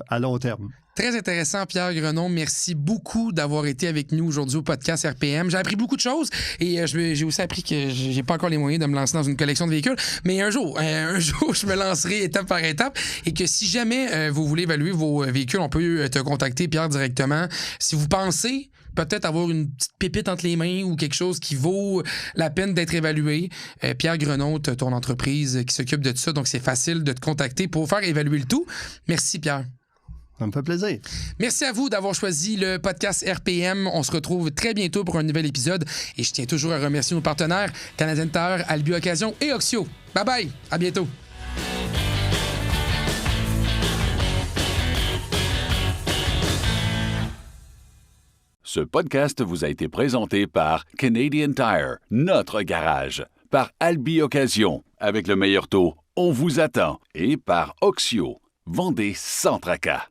à long terme. Très intéressant, Pierre Grenon. Merci beaucoup d'avoir été avec nous aujourd'hui au podcast RPM. J'ai appris beaucoup de choses et j'ai aussi appris que j'ai pas encore les moyens de me lancer dans une collection de véhicules. Mais un jour, je me lancerai étape par étape et que si jamais vous voulez évaluer vos véhicules, on peut te contacter, Pierre, directement. Si vous pensez peut-être avoir une petite pépite entre les mains ou quelque chose qui vaut la peine d'être évalué, Pierre Grenon, ton entreprise qui s'occupe de tout ça, donc c'est facile de te contacter pour faire évaluer le tout. Merci, Pierre. Ça me fait plaisir. Merci à vous d'avoir choisi le podcast RPM. On se retrouve très bientôt pour un nouvel épisode. Et je tiens toujours à remercier nos partenaires, Canadian Tire, Albi Occasion et Oxio. Bye bye, à bientôt. Ce podcast vous a été présenté par Canadian Tire, notre garage, par Albi Occasion, avec le meilleur taux, on vous attend, et par Oxio. Vendez sans tracas.